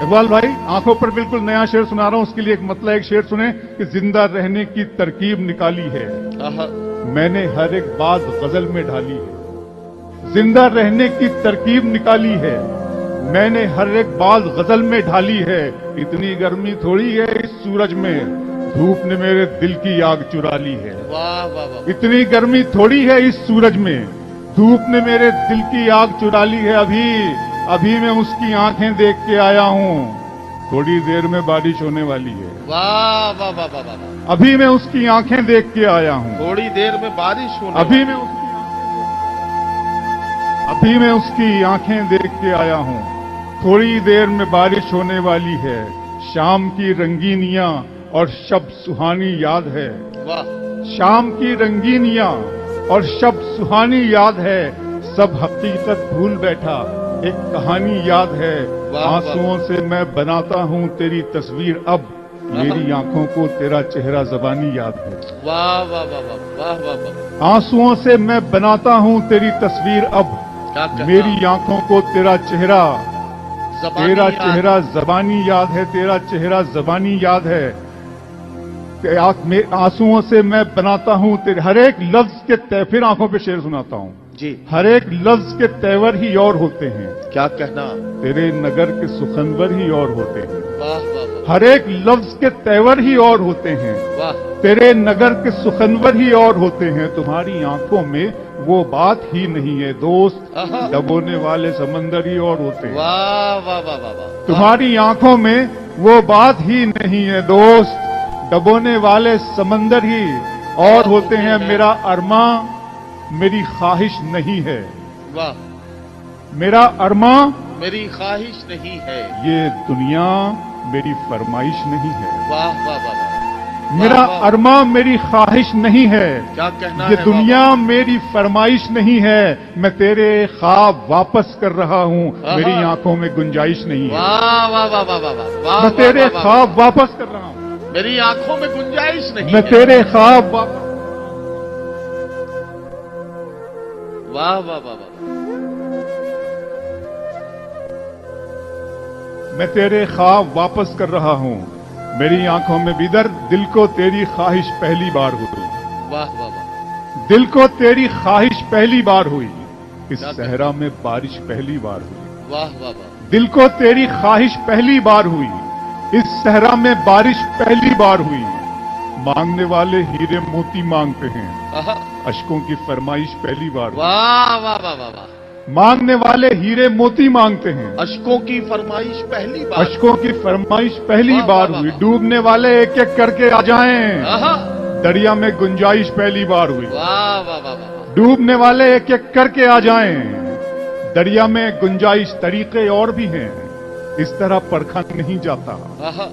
اقبال بھائی آنکھوں پر بالکل نیا شعر سنا رہا ہوں، اس کے لیے ایک مطلب ایک شعر سنیں کہ زندہ رہنے کی ترکیب نکالی ہے میں نے ہر ایک بات غزل میں ڈھالی ہے، زندہ رہنے کی ترکیب نکالی ہے میں نے ہر ایک بات غزل میں ڈھالی ہے، اتنی گرمی تھوڑی ہے اس سورج میں، دھوپ نے میرے دل کی آگ چرا لی ہے، واہ واہ واہ اتنی گرمی تھوڑی ہے اس سورج میں، دھوپ نے میرے دل کی آگ چرا لی ہے، ابھی میں اس کی آنکھیں دیکھ کے آیا ہوں، تھوڑی دیر میں بارش ہونے والی ہے، واہ واہ واہ واہ واہ، ابھی میں اس کی آنکھیں دیکھ کے آیا ہوں، تھوڑی دیر میں بارش ہونے ابھی میں اس کی آنکھیں دیکھ کے آیا ہوں، تھوڑی دیر میں بارش ہونے والی ہے، شام کی رنگینیاں اور شب سہانی یاد ہے، واہ شام کی رنگینیاں اور شب سہانی یاد ہے، سب حقیقت بھول بیٹھا ایک کہانی یاد ہے، واہ۔ آنسوؤں سے میں بناتا ہوں تیری تصویر اب، میری آنکھوں کو تیرا چہرہ زبانی یاد ہے، واہ واہ واہ واہ واہ واہ واہ، آنسوؤں سے میں بناتا ہوں تیری تصویر اب، کیا کہنا؟ میری آنکھوں کو تیرا چہرہ زبانی تیرا یاد۔ چہرہ زبانی یاد ہے، تیرا چہرہ زبانی یاد ہے، آنسوؤں سے میں بناتا ہوں تیرے ہر ایک لفظ کے پھر آنکھوں پہ شعر سناتا ہوں، جی ہر ایک لفظ کے تیور ہی اور ہوتے ہیں، کیا کہنا؟ تیرے نگر کے سخنور ہی اور ہوتے ہیں، واہ واہ واہ ہر ایک لفظ کے تیور ہی اور ہوتے ہیں، واہ، تیرے نگر کے سخنور ہی اور ہوتے ہیں، تمہاری آنکھوں میں وہ بات ہی نہیں ہے دوست، آہا۔ ڈبونے والے سمندر ہی اور ہوتے ہیں، واہ واہ واہ واہ واہ، تمہاری آنکھوں میں وہ بات ہی نہیں ہے دوست، ڈبونے والے سمندر ہی اور ہوتے ہیں، میرا ارماں میری خواہش نہیں ہے، واہ، میرا ارماں میری خواہش نہیں ہے، یہ دنیا میری فرمائش نہیں ہے، واہ واہ واہ واہ، میرا واہ، واہ، ارماں میری خواہش نہیں ہے، کیا کہنا یہ ہے؟ دنیا میری فرمائش نہیں ہے، میں تیرے خواب واپس کر رہا ہوں، آہا۔ میری آنکھوں میں گنجائش نہیں ہے، واہ واہ واہ واہ واہ واہ، میں تیرے واہ، واہ، خواب واپس کر رہا ہوں، میری آنکھوں میں گنجائش نہیں میں ہے، تیرے خواب واپس واہ واہ واہ واہ، میں تیرے خواب واپس کر رہا ہوں، میری آنکھوں میں بھی درد، دل کو تیری خواہش پہلی بار ہوئی، واہ واہ واہ، دل کو تیری خواہش پہلی بار ہوئی، اس صحرا میں بارش پہلی بار ہوئی، واہ واہ واہ، دل کو تیری خواہش پہلی بار ہوئی، اس صحرا میں بارش پہلی بار ہوئی، مانگنے والے ہیرے موتی مانگتے ہیں، آہا، اشکوں کی فرمائش پہلی بار ہوئی، واہ واہ واہ واہ واہ، مانگنے والے ہیرے موتی مانگتے ہیں، اشکوں کی فرمائش پہلی بار، اشکوں کی فرمائش پہلی واہ، بار واہ، ہوئی، واہ۔ ڈوبنے والے ایک ایک کر کے آ جائیں، آہا، دریا میں گنجائش پہلی بار ہوئی، واہ واہ واہ واہ، ڈوبنے والے ایک ایک کر کے آ جائیں، دریا میں گنجائش، طریقے اور بھی ہیں، اس طرح پرکھا نہیں جاتا، آہا،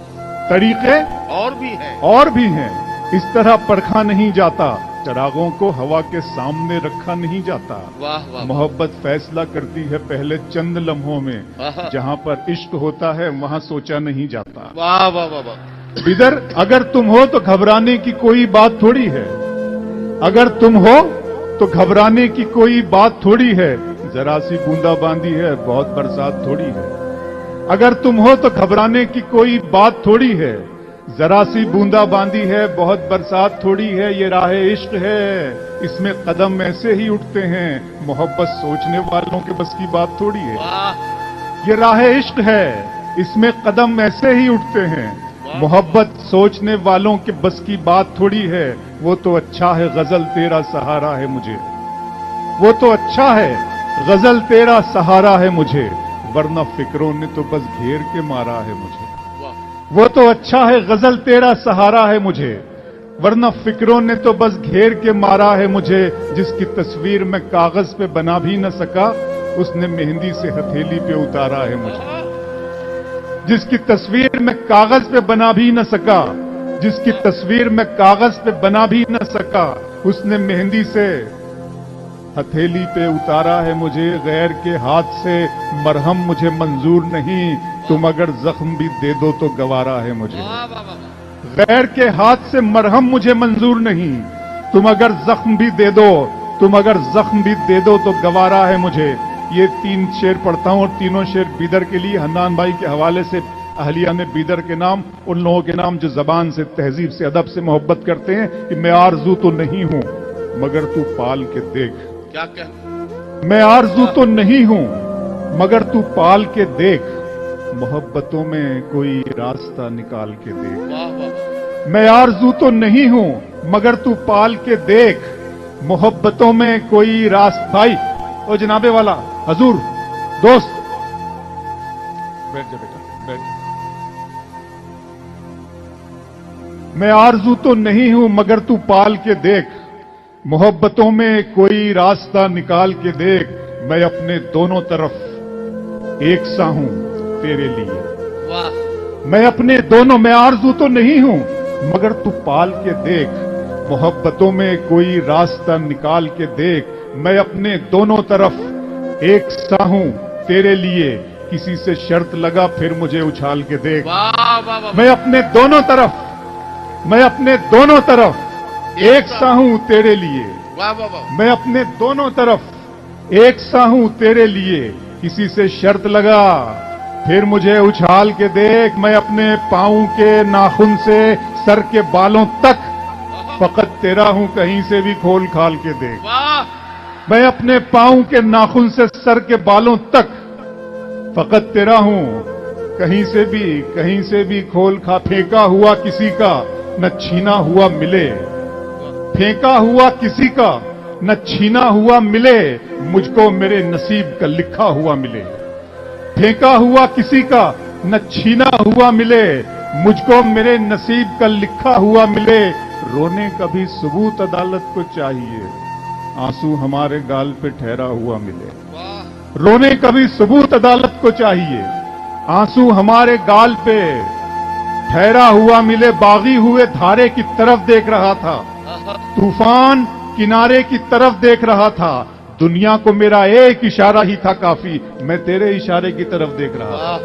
طریقے اور بھی ہے، اور بھی ہیں، اس طرح پرکھا نہیں جاتا، چراغوں کو ہوا کے سامنے رکھا نہیں جاتا، واہ واہ، محبت فیصلہ کرتی ہے پہلے چند لمحوں میں، آہا، جہاں پر عشق ہوتا ہے وہاں سوچا نہیں جاتا، واہ واہ واہ واہ، ادھر اگر تم ہو تو گھبرانے کی کوئی بات تھوڑی ہے، اگر تم ہو تو گھبرانے کی کوئی بات تھوڑی ہے، ذرا سی بوندا باندی ہے بہت برسات تھوڑی ہے، اگر تم ہو تو گھبرانے کی کوئی بات تھوڑی ہے، ذرا سی بوندا باندی ہے بہت برسات تھوڑی ہے، یہ راہ عشق ہے اس میں قدم ایسے ہی اٹھتے ہیں، محبت سوچنے والوں کے بس کی بات تھوڑی ہے، واہ، یہ راہ عشق ہے اس میں قدم ایسے ہی اٹھتے ہیں، محبت سوچنے والوں کے بس کی بات تھوڑی ہے، وہ تو اچھا ہے غزل تیرا سہارا ہے مجھے، وہ تو اچھا ہے غزل تیرا سہارا ہے مجھے، ورنہ فکروں نے تو بس گھیر کے مارا ہے مجھے، واہ، وہ تو اچھا ہے غزل تیرا سہارا ہے مجھے، ورنہ فکروں نے تو بس گھیر کے مارا ہے مجھے، جس کی تصویر میں کاغذ پہ بنا بھی نہ سکا اس نے مہندی سے ہتھیلی پہ اتارا ہے مجھے، جس کی تصویر میں کاغذ پہ بنا بھی نہ سکا، جس کی تصویر میں کاغذ پہ بنا بھی نہ سکا اس نے مہندی سے ہتھیلی پہ اتارا ہے مجھے، غیر کے ہاتھ سے مرہم مجھے منظور نہیں، تم اگر زخم بھی دے دو تو گوارا ہے مجھے، واہ واہ واہ، غیر کے ہاتھ سے مرہم مجھے منظور نہیں، تم اگر زخم بھی دے دو، تم اگر زخم بھی دے دو تو گوارا ہے مجھے، یہ 3 شعر پڑھتا ہوں اور تینوں شعر بیدر کے لیے حنان بھائی کے حوالے سے اہلیہ نے بیدر کے نام ان لوگوں کے نام جو زبان سے تہذیب سے ادب سے محبت کرتے ہیں کہ میں آرزو تو نہیں ہوں مگر تو پال کے دیکھ. کیا کہ میں آرزو تو نہیں ہوں مگر تو پال کے دیکھ محبتوں میں کوئی راستہ نکال کے دیکھ. واہ واہ میں آرزو تو نہیں ہوں مگر تو پال کے دیکھ محبتوں میں کوئی راستہ. بھائی او جنابے والا حضور دوست بیٹھ جا بیٹا بیٹھ جا. میں آرزو تو نہیں ہوں مگر تو پال کے دیکھ محبتوں میں کوئی راستہ نکال کے دیکھ. میں اپنے دونوں طرف ایک سا ہوں تیرے لیے. واہ میں اپنے دونوں میں آرزو تو نہیں ہوں مگر تو پال کے دیکھ محبتوں میں کوئی راستہ نکال کے دیکھ. میں اپنے دونوں طرف ایک سا ہوں تیرے لیے کسی سے شرط لگا پھر مجھے اچھال کے دیکھ. واہ واہ واہ میں اپنے دونوں طرف ایک سا ہوں تیرے لیے. واہ واہ واہ میں اپنے دونوں طرف ایک سا ہوں تیرے لیے کسی سے شرط لگا پھر مجھے اچھال کے دیکھ. میں اپنے پاؤں کے ناخن سے سر کے بالوں تک فقط تیرا ہوں کہیں سے بھی کھول کھال کے دیکھ. واہ میں اپنے پاؤں کے ناخن سے سر کے بالوں تک فقط تیرا ہوں کہیں سے بھی کھول کھا. پھینکا ہوا کسی کا نہ چھینا ہوا ملے. پھینکا ہوا کسی کا نہ چھینا ہوا ملے مجھ کو میرے نصیب کا لکھا ہوا ملے. پھینکا ہوا کسی کا نہ چھینا ہوا ملے مجھ کو میرے نصیب کا لکھا ہوا ملے. رونے کا بھی ثبوت عدالت کو چاہیے آنسو ہمارے گال پہ ٹھہرا ہوا ملے. واہ رونے کا بھی ثبوت عدالت کو چاہیے آنسو ہمارے گال پہ ٹھہرا ہوا ملے. باغی ہوئے دھارے کی طرف دیکھ رہا تھا طوفان کنارے کی طرف دیکھ رہا تھا. دنیا کو میرا ایک اشارہ ہی تھا کافی میں تیرے اشارے کی طرف دیکھ رہا تھا. واہ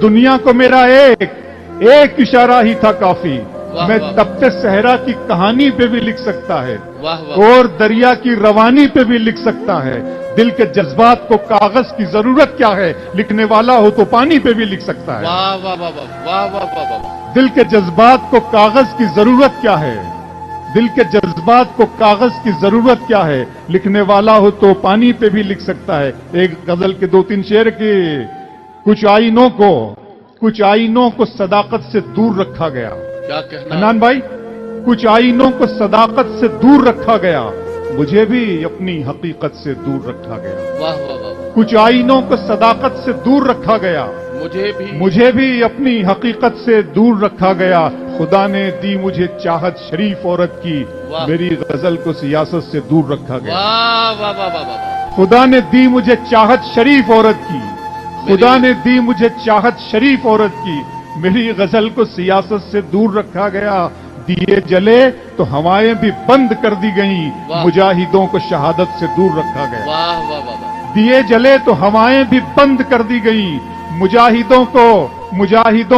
دنیا کو میرا ایک اشارہ ہی تھا کافی. واہ میں واہ. تپتے صحرا کی کہانی پہ بھی لکھ سکتا ہے واہ واہ اور دریا کی روانی پہ بھی لکھ سکتا ہے. دل کے جذبات کو کاغذ کی ضرورت کیا ہے لکھنے والا ہو تو پانی پہ بھی لکھ سکتا ہے. واہ واہ واہ واہ واہ واہ واہ دل کے جذبات کو کاغذ کی ضرورت کیا ہے دل کے جذبات کو کاغذ کی ضرورت کیا ہے لکھنے والا ہو تو پانی پہ بھی لکھ سکتا ہے. ایک غزل کے 2-3 شعر کی. کچھ آئینوں کو صداقت سے دور رکھا گیا. کیا کہنا حنان بھائی کچھ آئینوں کو صداقت سے دور رکھا گیا مجھے بھی اپنی حقیقت سے دور رکھا گیا. واہ واہ واہ کچھ آئینوں کو صداقت سے دور رکھا گیا مجھے بھی اپنی حقیقت سے دور رکھا گیا. خدا نے دی مجھے چاہت شریف عورت کی واہ. میری غزل کو سیاست سے دور رکھا گیا. واہ واہ واہ واہ واہ خدا نے دی مجھے چاہت شریف عورت کی خدا نے دی مجھے چاہت شریف عورت کی میری غزل کو سیاست سے دور رکھا گیا. دیے جلے تو ہوائیں بھی بند کر دی گئیں واہ. مجاہدوں کو شہادت سے دور رکھا گیا. واہ واہ واہ واہ دیے جلے تو ہوائیں بھی بند کر دی گئیں مجاہدوں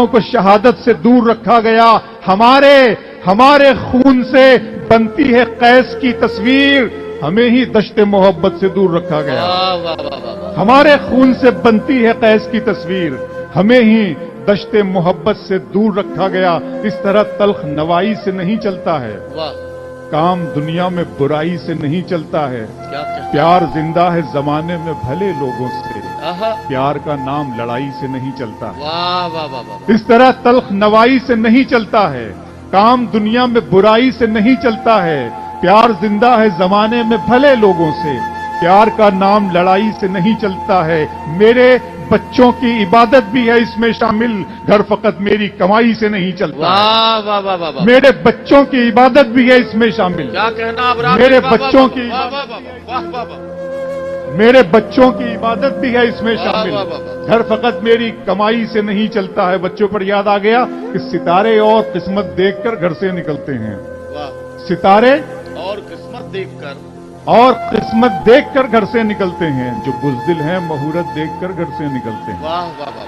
کو شہادت سے دور رکھا گیا. ہمارے خون سے بنتی ہے قیس کی تصویر ہمیں ہی دشت محبت سے دور رکھا گیا. واہ واہ واہ واہ واہ ہمارے خون سے بنتی ہے قیس کی تصویر ہمیں ہی دشت محبت سے دور رکھا گیا. اس طرح تلخ نوائی سے نہیں چلتا ہے واہ کام دنیا میں برائی سے نہیں چلتا ہے. کیا کہنا پیار زندہ ہے زمانے میں بھلے لوگوں سے آہا پیار کا نام لڑائی سے نہیں چلتا ہے. واہ واہ واہ واہ اس طرح تلخ نوائی سے نہیں چلتا ہے کام دنیا میں برائی سے نہیں چلتا ہے. پیار زندہ ہے زمانے میں بھلے لوگوں سے پیار کا نام لڑائی سے نہیں چلتا ہے. میرے بچوں کی عبادت بھی ہے اس میں شامل گھر فقط میری کمائی سے نہیں چلتا. واہ واہ واہ واہ واہ میرے بچوں کی عبادت بھی ہے اس میں شامل کیا کہنا اب راج میرے واہ واہ بچوں واہ کی واہ واہ واہ واہ واہ واہ میرے بچوں کی عبادت بھی ہے اس میں واہ شامل واہ واہ واہ. گھر فقط میری کمائی سے نہیں چلتا ہے. بچوں پر یاد آ گیا کہ ستارے اور قسمت دیکھ کر گھر سے نکلتے ہیں. واہ ستارے اور قسمت دیکھ کر اور قسمت دیکھ کر گھر سے نکلتے ہیں جو بزدل ہیں مہورت دیکھ کر گھر سے نکلتے ہیں. واہ واہ واہ واہ